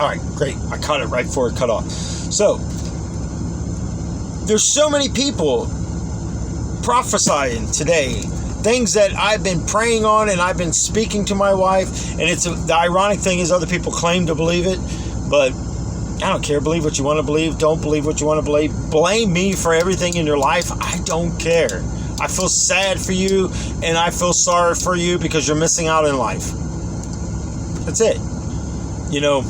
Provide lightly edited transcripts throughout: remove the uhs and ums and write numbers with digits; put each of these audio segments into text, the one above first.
All right, great. I caught it right before it cut off. So, there's so many people prophesying today, things that I've been praying on and I've been speaking to my wife, and the ironic thing is other people claim to believe it, but I don't care. Believe what you want to believe. Don't believe what you want to believe. Blame me for everything in your life. I don't care. I feel sad for you, and I feel sorry for you because you're missing out in life. That's it. You know,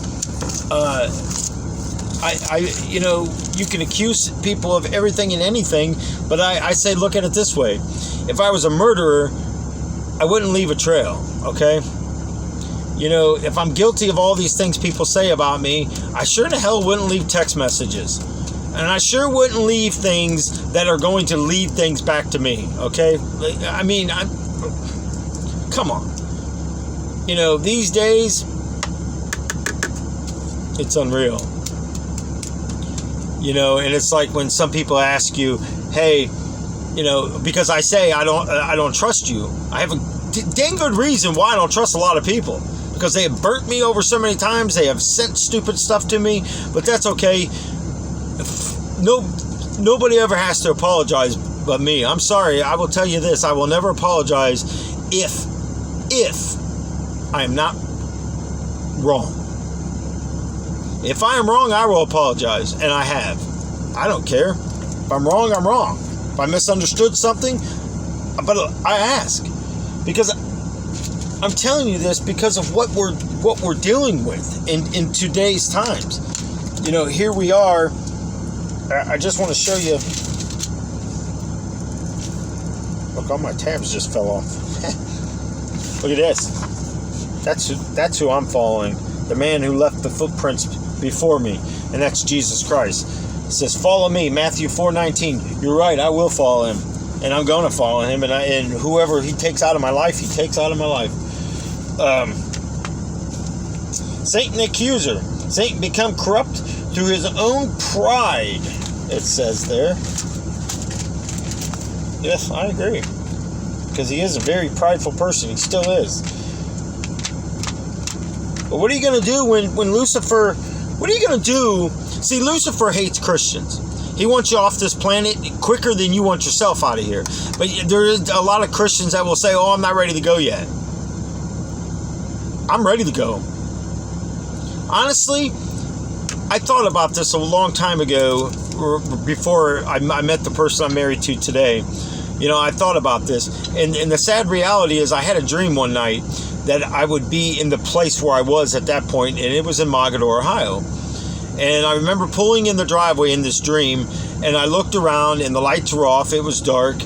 you can accuse people of everything and anything, but I say look at it this way. If I was a murderer, I wouldn't leave a trail, okay? You know, if I'm guilty of all these things people say about me, I sure in the hell wouldn't leave text messages. And I sure wouldn't leave things that are going to lead things back to me, okay? I mean, come on. You know, these days, it's unreal. You know, and it's like when some people ask you, hey, you know, because I say I don't trust you. I have a dang good reason why I don't trust a lot of people. Because they have burnt me over so many times. They have sent stupid stuff to me. But that's okay. Nobody ever has to apologize but me. I'm sorry. I will tell you this. I will never apologize if I am not wrong. If I am wrong, I will apologize. And I have. I don't care. If I'm wrong, I'm wrong. If I misunderstood something, but I ask. Because I'm telling you this because of what we're dealing with in today's times. You know, here we are. I just want to show you. Look, all my tabs just fell off. Look at this. That's who I'm following. The man who left the footprints before me, and that's Jesus Christ. It says, "Follow me," Matthew 4:19. You're right. I will follow him, and I'm going to follow him. And whoever he takes out of my life, he takes out of my life. Satan the accuser. Satan become corrupt through his own pride, it says there. Yes, I agree. Because he is a very prideful person. He still is. But what are you going to do when Lucifer... What are you going to do? See, Lucifer hates Christians. He wants you off this planet quicker than you want yourself out of here. But there is a lot of Christians that will say, oh, I'm not ready to go yet. I'm ready to go. Honestly, I thought about this a long time ago, before I met the person I'm married to today. You know, I thought about this. And the sad reality is I had a dream one night that I would be in the place where I was at that point, and it was in Mogadore, Ohio. And I remember pulling in the driveway in this dream, and I looked around, and the lights were off. It was dark,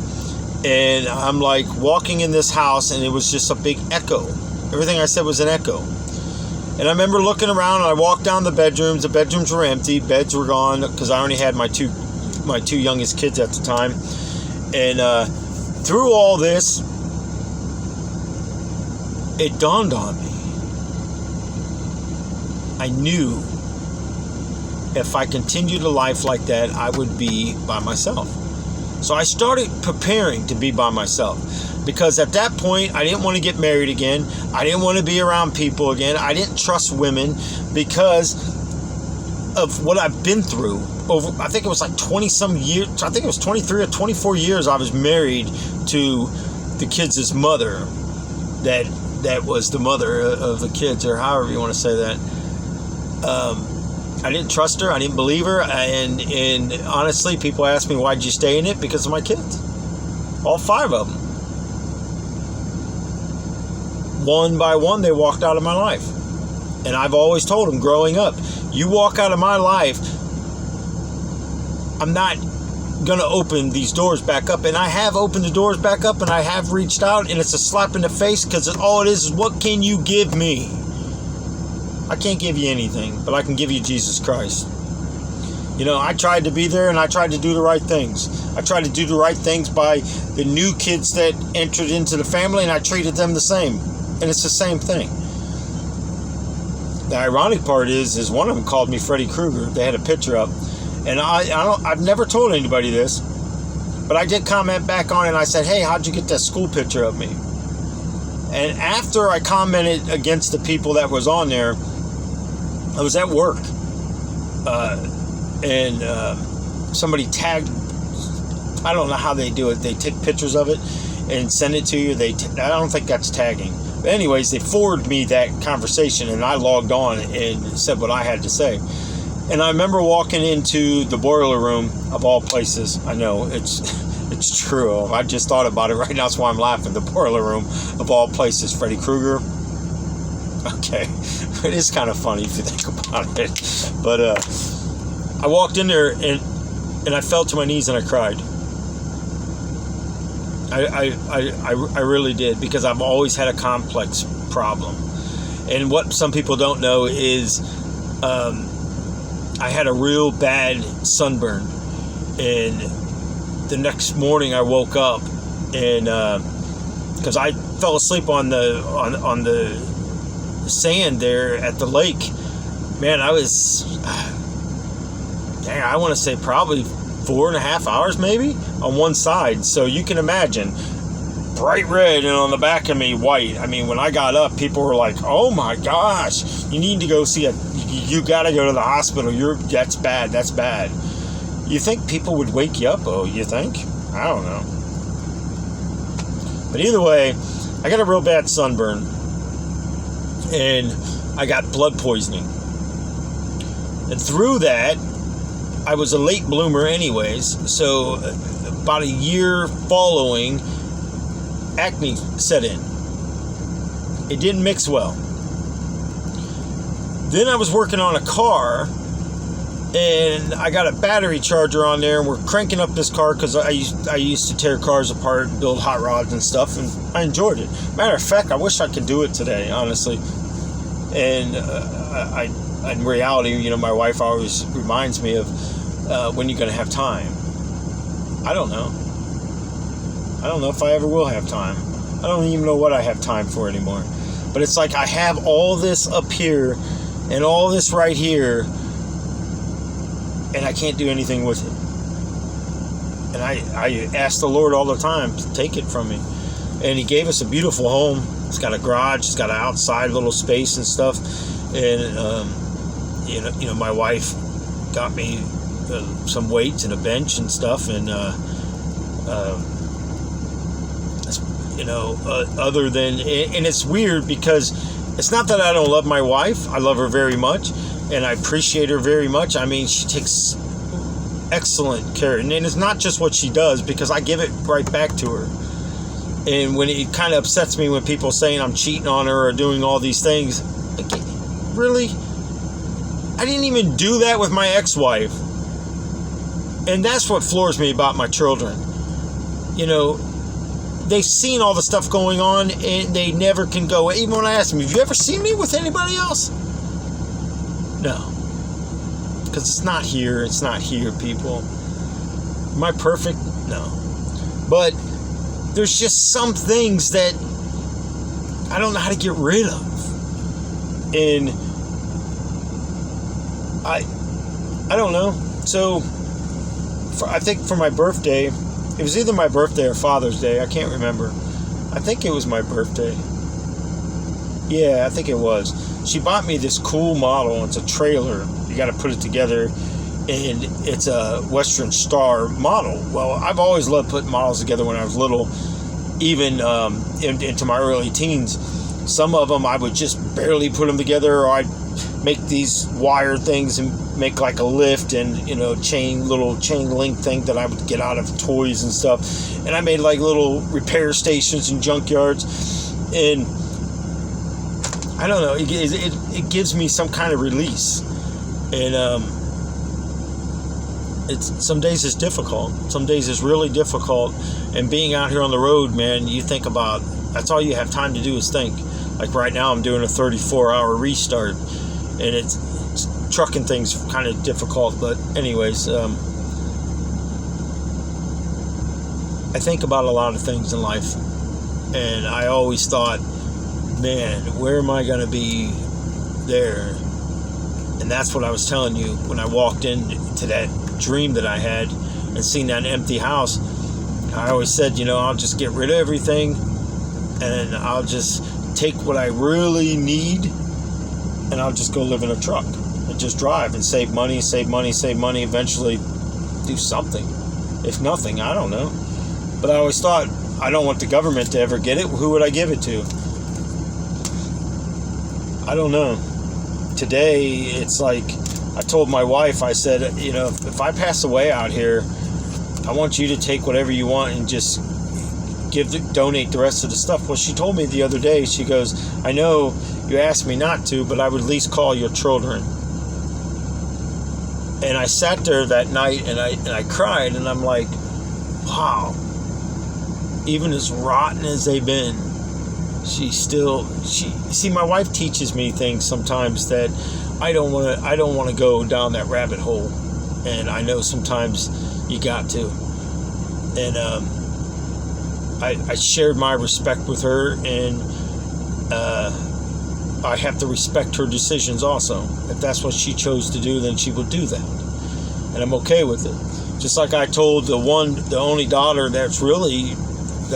and I'm like walking in this house, and it was just a big echo. Everything I said was an echo. And I remember looking around, and I walked down the bedrooms. The bedrooms were empty. Beds were gone, because I only had my two youngest kids at the time. And through all this, it dawned on me. I knew if I continued a life like that, I would be by myself. So I started preparing to be by myself. Because at that point, I didn't want to get married again. I didn't want to be around people again. I didn't trust women because of what I've been through. I think it was like 20-some years. I think it was 23 or 24 years I was married to the kids' mother. That was the mother of the kids, or however you want to say that. I didn't trust her. I didn't believe her. And honestly, people ask me, why'd you stay in it? Because of my kids. All 5 of them. One by one, they walked out of my life. And I've always told them growing up, you walk out of my life, I'm not going to open these doors back up. And I have opened the doors back up, and I have reached out, and it's a slap in the face, because all it is what can you give me? I can't give you anything, but I can give you Jesus Christ. You know, I tried to be there, and I tried to do the right things. I tried to do the right things by the new kids that entered into the family, and I treated them the same. And it's the same thing. The ironic part is one of them called me Freddy Krueger. They had a picture up. And I've never told anybody this, but I did comment back on it, and I said, hey, how'd you get that school picture of me? And after I commented against the people that was on there, I was at work, and somebody tagged. I don't know how they do it. They take pictures of it and send it to you. I don't think that's tagging. But anyways, they forwarded me that conversation, and I logged on and said what I had to say. And I remember walking into the boiler room, of all places. I know it's true. I just thought about it right now. That's why I'm laughing. The boiler room, of all places. Freddy Krueger. Okay, it is kind of funny if you think about it. But I walked in there and I fell to my knees and I cried. I really did, because I've always had a complex problem. And what some people don't know is I had a real bad sunburn, and the next morning I woke up and because I fell asleep on the sand there at the lake. Man, I was I want to say probably 4.5 hours maybe on one side. So you can imagine, bright red, and on the back of me white. I mean, when I got up, people were like, "Oh my gosh, you need to go see you got to go to the hospital. That's bad." You think people would wake you up? Oh, you think? I don't know. But either way, I got a real bad sunburn, and I got blood poisoning. And through that, I was a late bloomer anyways, so about a year following, acne set in. It didn't mix well. Then I was working on a car, and I got a battery charger on there, and we're cranking up this car because I used to tear cars apart and build hot rods and stuff, and I enjoyed it. Matter of fact, I wish I could do it today, honestly. And in reality, my wife always reminds me of when you're going to have time. I don't know if I ever will have time. I don't even know what I have time for anymore. But it's like I have all this up here and all this right here, and I can't do anything with it. And I ask the Lord all the time to take it from me. And He gave us a beautiful home. It's got a garage. It's got an outside little space and stuff. And my wife got me some weights and a bench and stuff. And other than, and it's weird because it's not that I don't love my wife. I love her very much, and I appreciate her very much. I mean, she takes excellent care, and it's not just what she does, because I give it right back to her. And when it kind of upsets me when people saying I'm cheating on her or doing all these things, like, really? I didn't even do that with my ex-wife. And that's what floors me about my children. They've seen all the stuff going on, and they never can go. Even when I ask them, have you ever seen me with anybody else? No. Because it's not here. It's not here, people. Am I perfect? No. But there's just some things that I don't know how to get rid of. And I don't know. So I think for my birthday, it was either my birthday or Father's Day. I can't remember. I think it was my birthday. Yeah, I think it was. She bought me this cool model. It's a trailer. You got to put it together. And it's a Western Star model. Well, I've always loved putting models together when I was little, even into my early teens. Some of them I would just barely put them together, or I'd make these wire things and make like a lift and little chain link thing that I would get out of toys and stuff. And I made like little repair stations and junkyards, and I don't know, it gives me some kind of release. And it's some days it's difficult, some days it's really difficult. And being out here on the road, man, you think about, that's all you have time to do is think. Like right now I'm doing a 34-hour restart, and it's trucking things kind of difficult. But anyways, I think about a lot of things in life, and I always thought, man, where am I going to be there? And that's what I was telling you when I walked into that dream that I had and seen that empty house. I always said, I'll just get rid of everything, and I'll just take what I really need, and I'll just go live in a truck. and just drive and save money. Eventually do something. If nothing, I don't know. But I always thought, I don't want the government to ever get it. Who would I give it to? I don't know. Today, it's like, I told my wife, I said, if I pass away out here, I want you to take whatever you want and just donate the rest of the stuff. Well, she told me the other day, she goes, I know you asked me not to, but I would at least call your children. And I sat there that night and I cried, and I'm like, wow, even as rotten as they've been, see, my wife teaches me things sometimes that I don't want to go down that rabbit hole, and I know sometimes you got to. And I shared my respect with her, and I have to respect her decisions also. If that's what she chose to do, then she would do that, and I'm okay with it. Just like I told the only daughter that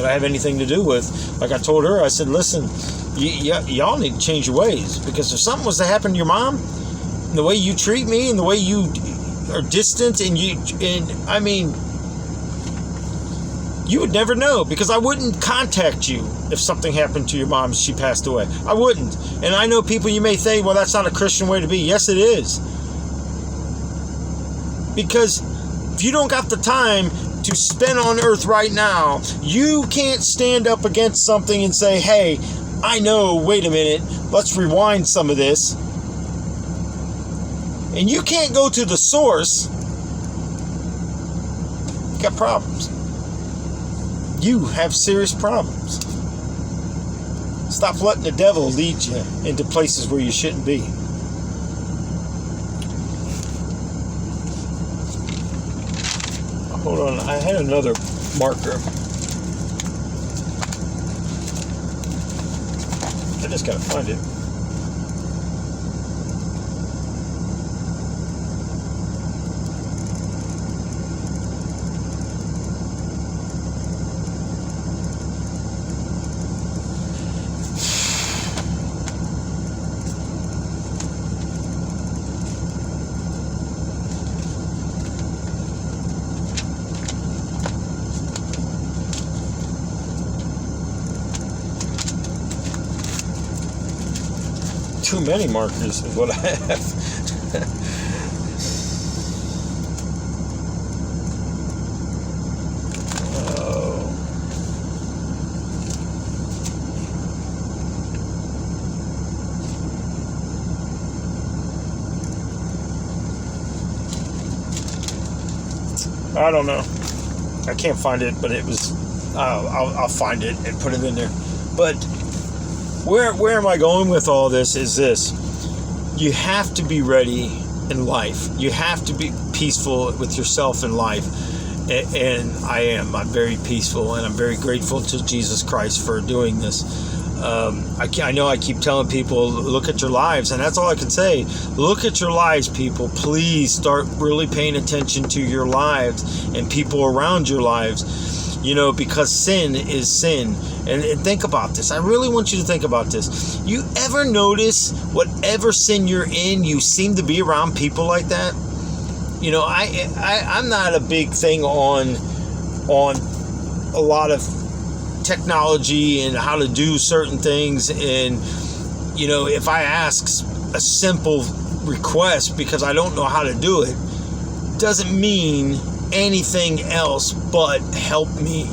I have anything to do with, like I told her, I said, listen, y'all need to change your ways, because if something was to happen to your mom, the way you treat me and the way you are distant, you would never know, because I wouldn't contact you if something happened to your mom as she passed away. I wouldn't. And I know people, you may think, well, that's not a Christian way to be. Yes, it is. Because if you don't got the time to spend on earth right now, you can't stand up against something and say, hey, I know, wait a minute, let's rewind some of this. And you can't go to the source. You got problems. You have serious problems. Stop letting the devil lead you into places where you shouldn't be. Hold on, I had another marker. I just gotta find it. Too many markers is what I have. Oh. I don't know. I can't find it, but it was. I'll find it and put it in there. But where am I going with all this is this. You have to be ready in life. You have to be peaceful with yourself in life. And I am. I'm very peaceful, and I'm very grateful to Jesus Christ for doing this. I know I keep telling people, look at your lives, and that's all I can say. Look at your lives, people. Please start really paying attention to your lives and people around your lives. Because sin is sin. And think about this. I really want you to think about this. You ever notice whatever sin you're in, you seem to be around people like that? I'm not a big thing on a lot of technology and how to do certain things. And, if I ask a simple request because I don't know how to do it, doesn't mean anything else but help me.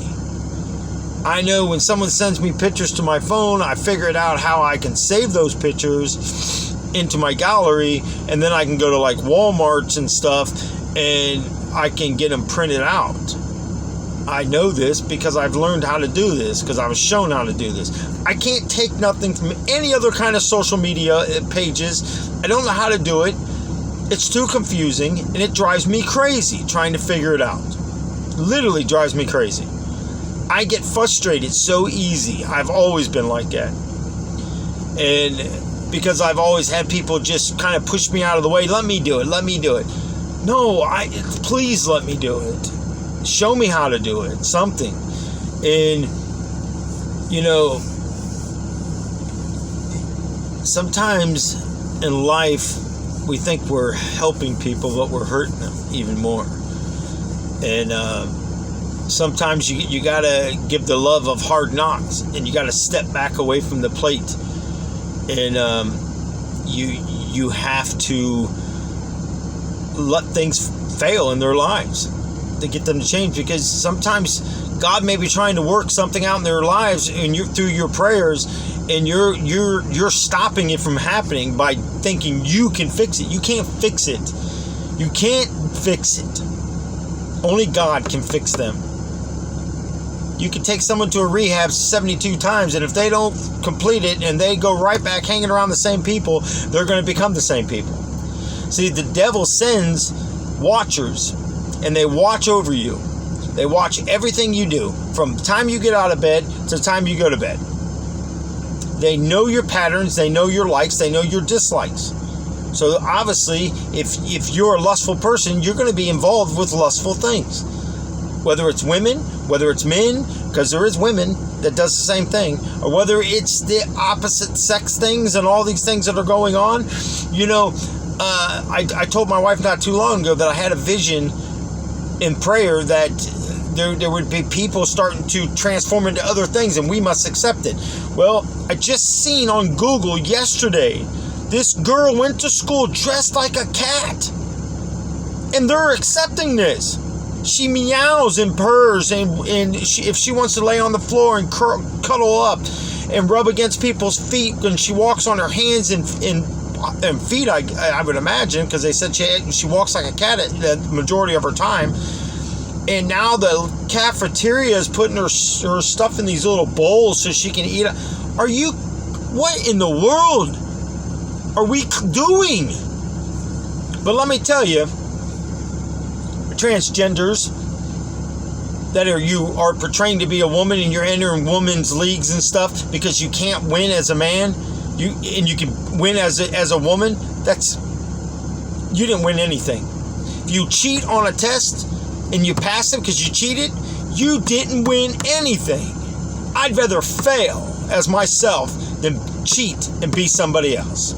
I know when someone sends me pictures to my phone, I figured out how I can save those pictures into my gallery, and then I can go to like Walmart's and stuff, and I can get them printed out. I know this because I've learned how to do this, because I was shown how to do this. I can't take nothing from any other kind of social media pages. I don't know how to do it. It's too confusing, and it drives me crazy trying to figure it out. Literally drives me crazy. I get frustrated so easy. I've always been like that. And because I've always had people just kind of push me out of the way, let me do it. No, please let me do it. Show me how to do it. Something. And, sometimes in life, we think we're helping people, but we're hurting them even more. And sometimes you gotta give the love of hard knocks, and you gotta step back away from the plate, and you have to let things fail in their lives to get them to change, because sometimes God may be trying to work something out in their lives, and you through your prayers, and you're stopping it from happening by thinking you can fix it. You can't fix it. You can't fix it. Only God can fix them. You can take someone to a rehab 72 times, and if they don't complete it and they go right back hanging around the same people, they're going to become the same people. See, the devil sends watchers, and they watch over you. They watch everything you do from the time you get out of bed to the time you go to bed. They know your patterns, they know your likes, they know your dislikes. So obviously, if you're a lustful person, you're going to be involved with lustful things. Whether it's women, whether it's men, because there is women that does the same thing, or whether it's the opposite sex things and all these things that are going on. You know, I told my wife not too long ago that I had a vision in prayer that there would be people starting to transform into other things, and we must accept it. Well, I just seen on Google yesterday, this girl went to school dressed like a cat, and they're accepting this. She meows and purrs, and if she wants to lay on the floor and cuddle up and rub against people's feet, and she walks on her hands and feet, I would imagine, because they said she walks like a cat the majority of her time. And now the cafeteria is putting her stuff in these little bowls so she can eat it. What in the world are we doing? But let me tell you, transgenders that you are portraying to be a woman, and you're entering women's leagues and stuff because you can't win as a man, and you can win as a woman. You didn't win anything. If you cheat on a test and you pass it because you cheated, you didn't win anything. I'd rather fail as myself than cheat and be somebody else.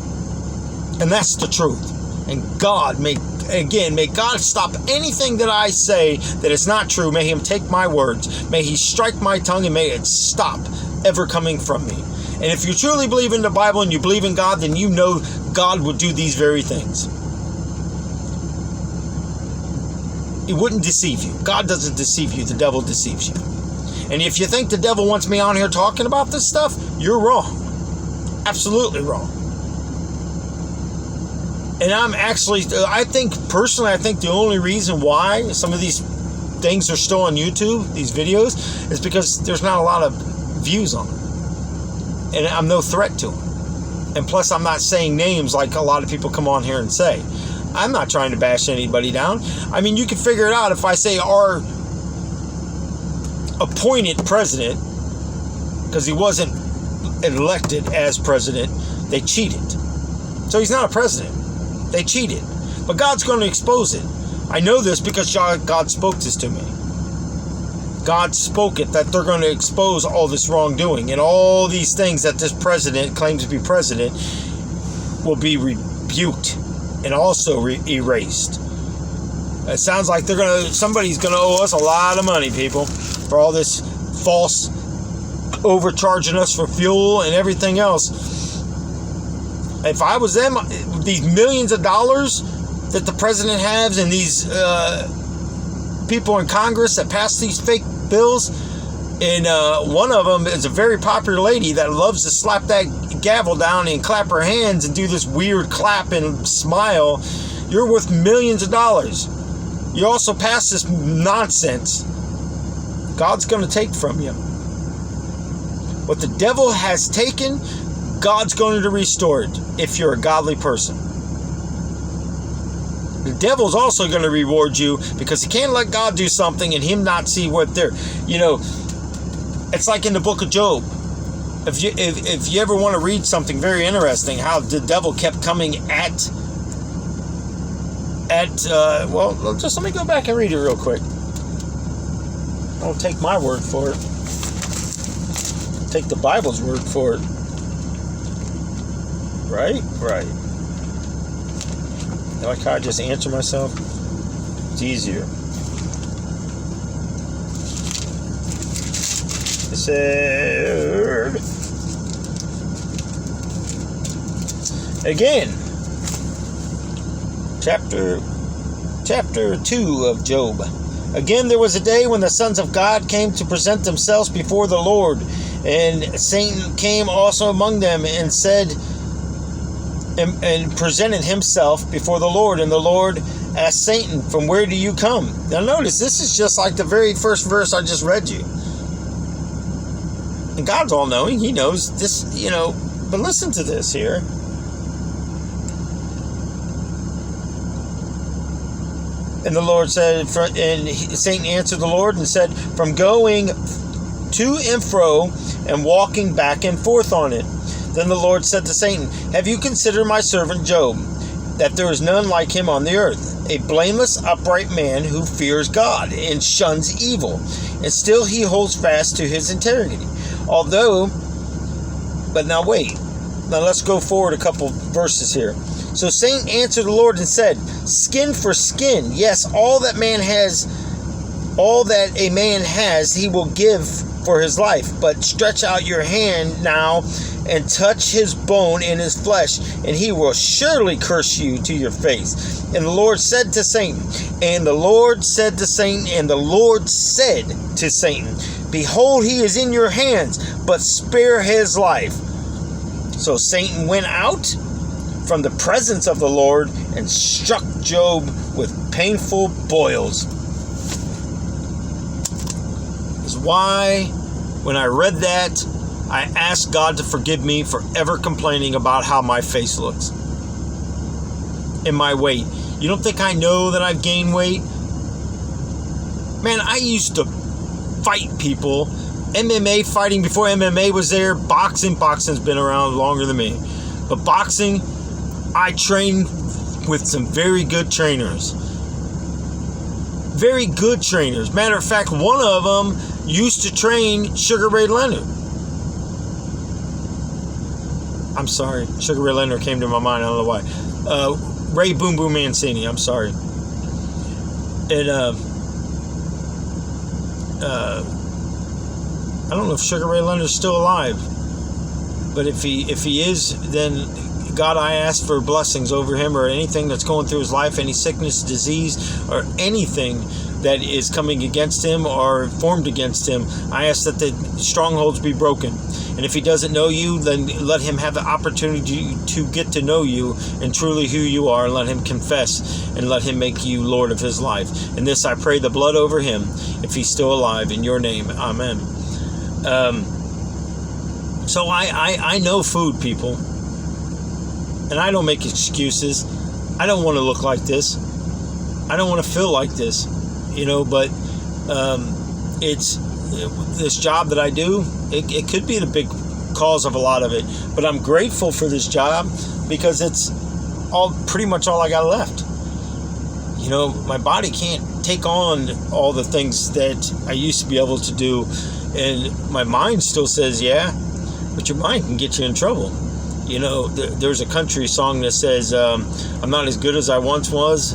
And that's the truth. And God, may God stop anything that I say that is not true. May Him take my words. May He strike my tongue, and may it stop ever coming from me. And if you truly believe in the Bible and you believe in God, then you know God would do these very things. He wouldn't deceive you. God doesn't deceive you. The devil deceives you. And if you think the devil wants me on here talking about this stuff, you're wrong. Absolutely wrong. And I think the only reason why some of these things are still on YouTube, these videos, is because there's not a lot of views on them. And I'm no threat to them. And plus, I'm not saying names like a lot of people come on here and say. I'm not trying to bash anybody down. I mean, you can figure it out if I say our appointed president, because he wasn't elected as president, they cheated. So he's not a president. They cheated. But God's going to expose it. I know this because God spoke this to me. God spoke it, that they're going to expose all this wrongdoing, and all these things that this president claims to be president will be rebuked and also erased. It sounds like somebody's going to owe us a lot of money, people, for all this false overcharging us for fuel and everything else. If I was them, these millions of dollars that the president has, and these people in Congress that pass these fake bills, and one of them is a very popular lady that loves to slap that gavel down and clap her hands and do this weird clap and smile. You're worth millions of dollars. You also pass this nonsense. God's going to take from you. What the devil has taken, God's going to restore it if you're a godly person. The devil's also going to reward you, because he can't let God do something and him not see what they're, it's like in the book of Job. If you ever want to read something very interesting, how the devil kept coming just let me go back and read it real quick. Don't take my word for it. Take the Bible's word for it. Right. Like how I just answer myself? It's easier. It said, again, chapter 2 of Job. Again, there was a day when the sons of God came to present themselves before the Lord, and Satan came also among them and said, and presented himself before the Lord. And the Lord asked Satan, from where do you come? Now notice, this is just like the very first verse I just read you. And God's all-knowing. He knows this, but listen to this here. And the Lord said, and Satan answered the Lord and said, from going to and fro and walking back and forth on it. Then the Lord said to Satan, have you considered my servant Job, that there is none like him on the earth, a blameless, upright man who fears God and shuns evil, and still he holds fast to his integrity. But now wait. Now let's go forward a couple verses here. So Satan answered the Lord and said, skin for skin, yes, all that a man has, he will give for his life. But stretch out your hand now and touch his bone and his flesh, and he will surely curse you to your face. And the Lord said to Satan, behold, he is in your hands, but spare his life. So Satan went out from the presence of the Lord and struck Job with painful boils. That's why when I read that, I asked God to forgive me for ever complaining about how my face looks and my weight. You don't think I know that I've gained weight? Man, I used to fight people. MMA fighting before MMA was there. Boxing's been around longer than me. But boxing, I trained with some very good trainers. Very good trainers. Matter of fact, one of them used to train Sugar Ray Leonard. I'm sorry. Sugar Ray Leonard came to my mind. I don't know why. Ray Boom Boom Mancini. I'm sorry. And I don't know if Sugar Ray Leonard's still alive. But if he is, then God, I ask for blessings over him or anything that's going through his life, any sickness, disease, or anything that is coming against him or formed against him. I ask that the strongholds be broken. And if he doesn't know you, then let him have the opportunity to get to know you and truly who you are, and let him confess and let him make you Lord of his life. And this I pray the blood over him if he's still alive. In your name, amen. So I know food, people. And I don't make excuses. I don't want to look like this. I don't want to feel like this. But it's this job that I do, it could be the big cause of a lot of it. But I'm grateful for this job because it's pretty much all I got left. My body can't take on all the things that I used to be able to do. And my mind still says, yeah, but your mind can get you in trouble. There's a country song that says, I'm not as good as I once was,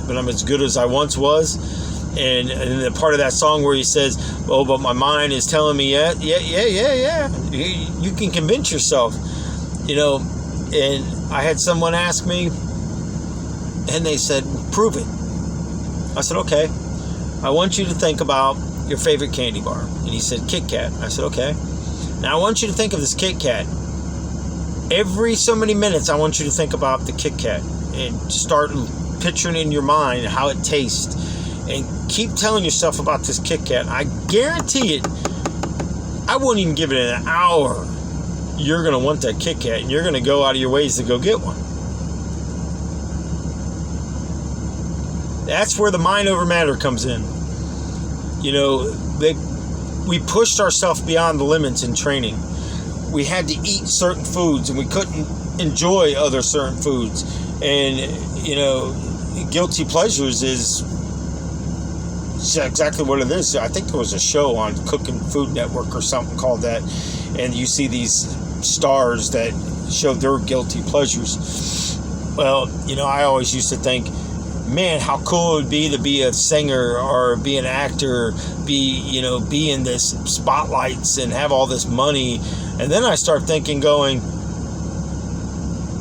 but I'm as good as I once was. And the part of that song where he says, oh, but my mind is telling me, yeah. You can convince yourself, and I had someone ask me, and they said, prove it. I said, okay, I want you to think about your favorite candy bar. And he said, Kit Kat. I said, okay. Now I want you to think of this Kit Kat. Every so many minutes, I want you to think about the Kit Kat and start picturing in your mind how it tastes. And keep telling yourself about this Kit Kat. I guarantee it, I wouldn't even give it an hour. You're going to want that Kit Kat, and you're going to go out of your ways to go get one. That's where the mind over matter comes in. We pushed ourselves beyond the limits in training. We had to eat certain foods, and we couldn't enjoy other certain foods. And, guilty pleasures is exactly what it is. I think there was a show on Cooking Food Network or something called that, and you see these stars that show their guilty pleasures. Well, I always used to think, man, how cool it would be to be a singer or be an actor, be in this spotlights and have all this money. And then I start thinking, going,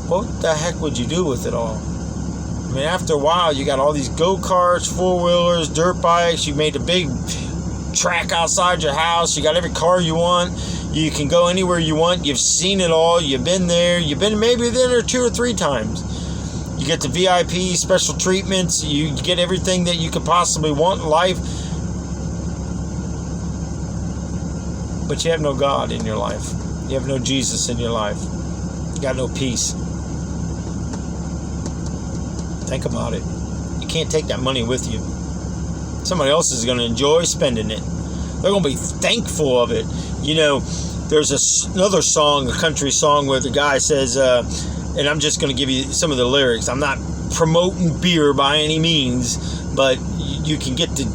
what the heck would you do with it all? I mean, after a while, you got all these go-karts, four-wheelers, dirt bikes. You made a big track outside your house. You got every car you want. You can go anywhere you want. You've seen it all. You've been there. You've been maybe there 2 or 3 times. You get the VIP special treatments. You get everything that you could possibly want in life. But you have no God in your life. You have no Jesus in your life. You got no peace. Think about it. You can't take that money with you. Somebody else is going to enjoy spending it. They're going to be thankful of it. There's another song, a country song, where the guy says, and I'm just going to give you some of the lyrics. I'm not promoting beer by any means, but you can get the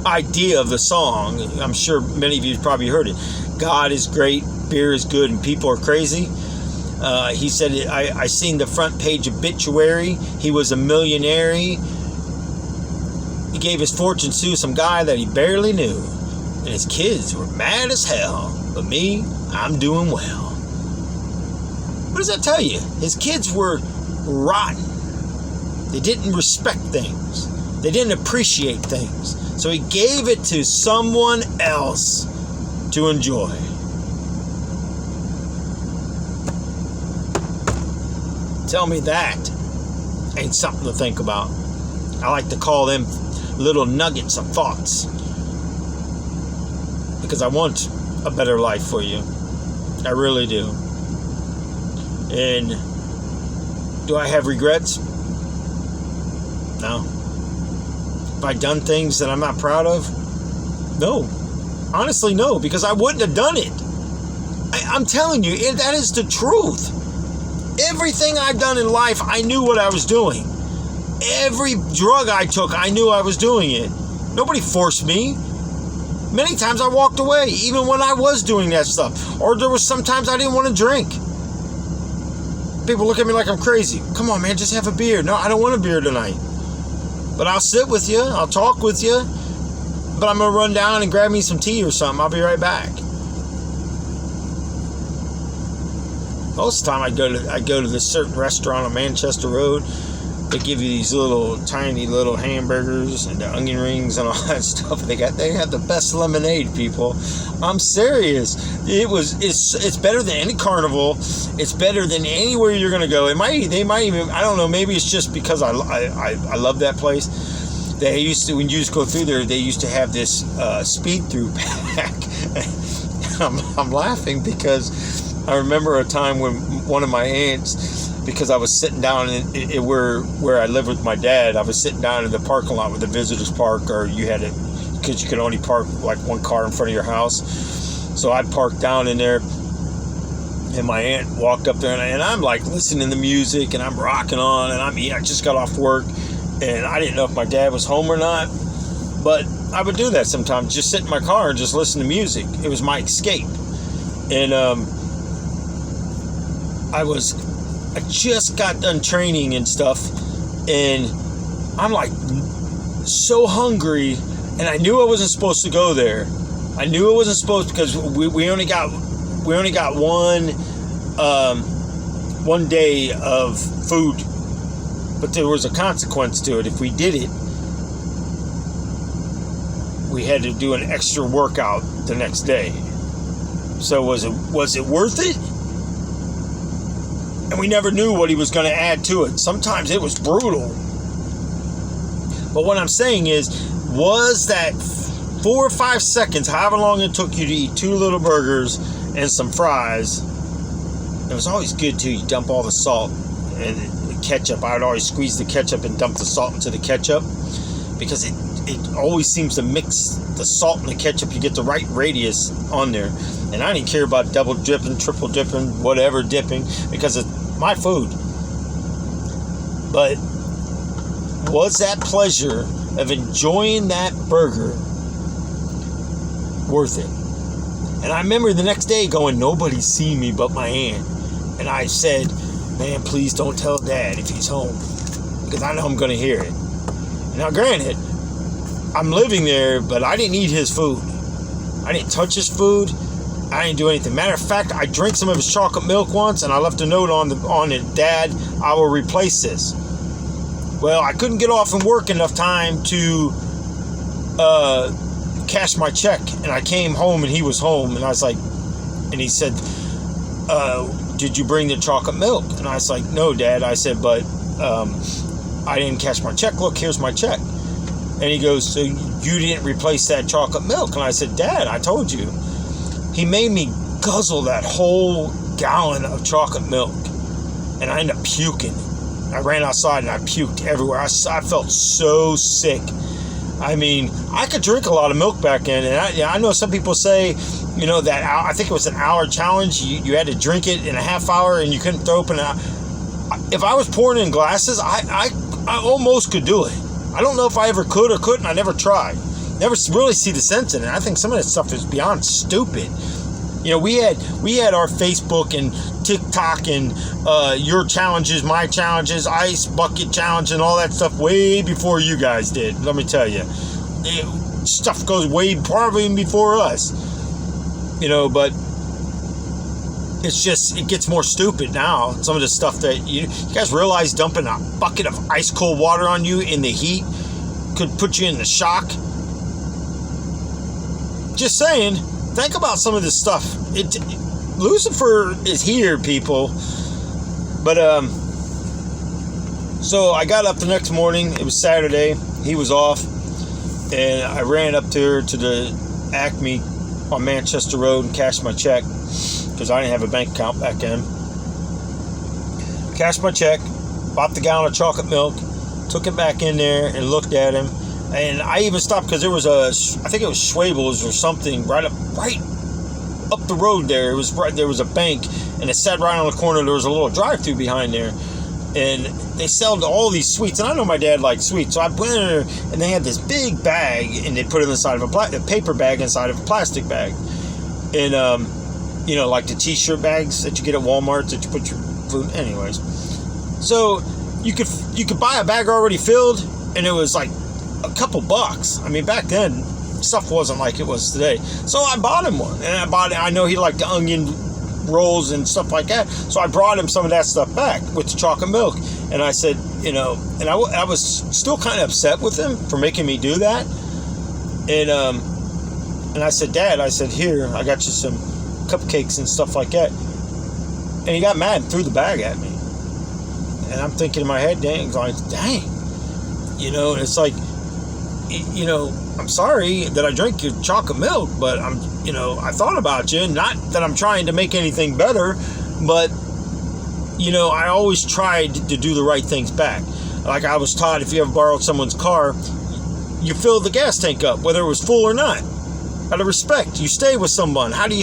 idea of the song. I'm sure many of you have probably heard it. God is great, beer is good, and people are crazy. He said, I seen the front page obituary. He was a millionaire. He gave his fortune to some guy that he barely knew. And his kids were mad as hell. But me, I'm doing well. What does that tell you? His kids were rotten. They didn't respect things. They didn't appreciate things. So he gave it to someone else to enjoy. Tell me that ain't something to think about. I like to call them little nuggets of thoughts, because I want a better life for you. I really do. And do I have regrets? No. Have I done things that I'm not proud of? No. Honestly, no, because I wouldn't have done it. I'm telling you, that is the truth. Everything I've done in life, I knew what I was doing. Every drug I took, I knew I was doing it. Nobody forced me. Many times I walked away, even when I was doing that stuff. Or there was sometimes I didn't want to drink. People look at me like I'm crazy. Come on, man, just have a beer. No, I don't want a beer tonight. But I'll sit with you. I'll talk with you. But I'm going to run down and grab me some tea or something. I'll be right back. Most of the time I go to this certain restaurant on Manchester Road. They give you these tiny little hamburgers and the onion rings and all that stuff. They have the best lemonade, people. I'm serious. It's better than any carnival. It's better than anywhere you're gonna go. They might even, I don't know, maybe it's just because I love that place. They used to, when you just go through there, they used to have this speed through pack. I'm laughing because I remember a time when one of my aunts, because I was sitting down where I lived with my dad, I was sitting down in the parking lot with the visitors park, or you had it because you could only park like one car in front of your house. So I parked down in there, and my aunt walked up there, and I'm like listening to music, and I'm rocking on, and I just got off work, and I didn't know if my dad was home or not, but I would do that sometimes, just sit in my car and just listen to music. It was my escape. And I just got done training and stuff, and I'm like so hungry, and I knew I wasn't supposed to go there. I knew I wasn't supposed, because we only got one day of food, but there was a consequence to it. If we did it, we had to do an extra workout the next day. So was it worth it? And we never knew what he was going to add to it. Sometimes it was brutal. But what I'm saying is, was that 4 or 5 seconds, however long it took you to eat 2 little burgers and some fries, it was always good too. You dump all the salt and the ketchup. I would always squeeze the ketchup and dump the salt into the ketchup, because it always seems to mix the salt and the ketchup. You get the right radius on there. And I didn't care about double dipping, triple dipping, whatever dipping, because it's my food. But was that pleasure of enjoying that burger worth it? And I remember the next day going, nobody seen me but my aunt. And I said, man, please don't tell Dad if he's home, because I know I'm going to hear it. Now, granted, I'm living there, but I didn't eat his food. I didn't touch his food. I didn't do anything. Matter of fact, I drank some of his chocolate milk once, and I left a note on it, Dad, I will replace this. Well, I couldn't get off and work enough time to cash my check, and I came home, and he was home, and I was like, and he said, did you bring the chocolate milk? And I was like, no, Dad. I said, but I didn't cash my check. Look, here's my check. And he goes, so you didn't replace that chocolate milk? And I said, Dad, I told you. He made me guzzle that whole gallon of chocolate milk, and I ended up puking. I ran outside and I puked everywhere. I felt so sick. I mean, I could drink a lot of milk back then, and I know some people say, you know, that I think it was an hour challenge. You had to drink it in a half hour, and you couldn't throw open it. If I was pouring in glasses, I almost could do it. I don't know if I ever could or couldn't. I never tried. Never really see the sense in it. I think some of that stuff is beyond stupid. You know, we had our Facebook and TikTok and your challenges, my challenges, ice bucket challenge, and all that stuff way before you guys did. Let me tell you, stuff goes way probably before us. You know, but it's just, it gets more stupid now. Some of the stuff that you guys realize, dumping a bucket of ice cold water on you in the heat could put you in the shock. Just saying, think about some of this stuff. Lucifer is here, people. But so I got up the next morning. It was Saturday. He was off, and I ran up there to the Acme on Manchester Road and cashed my check, because I didn't have a bank account back then. Cashed my check, bought the gallon of chocolate milk, took it back in there and looked at him. And I even stopped because there was I think it was Schwabel's or something right up the road there. There was a bank, and it sat right on the corner. There was a little drive-through behind there, and they sold all these sweets. And I know my dad liked sweets, so I went in there, and they had this big bag, and they put it inside of a paper bag inside of a plastic bag, and you know, like the T-shirt bags that you get at Walmart that you put your food. Anyways, so you could buy a bag already filled, and it was like a couple bucks. I mean, back then stuff wasn't like it was today. So I bought him one, and I know he liked the onion rolls and stuff like that, so I brought him some of that stuff back with the chocolate milk. And I said, you know, and I was still kind of upset with him for making me do that. And I said, Dad, I said, here, I got you some cupcakes and stuff like that. And he got mad and threw the bag at me. And I'm thinking in my head, dang, you know, and it's like, you know, I'm sorry that I drank your chocolate milk, but you know, I thought about you. Not that I'm trying to make anything better, but, you know, I always tried to do the right things back. Like I was taught, if you ever borrowed someone's car, you fill the gas tank up, whether it was full or not. Out of respect, you stay with someone. How do you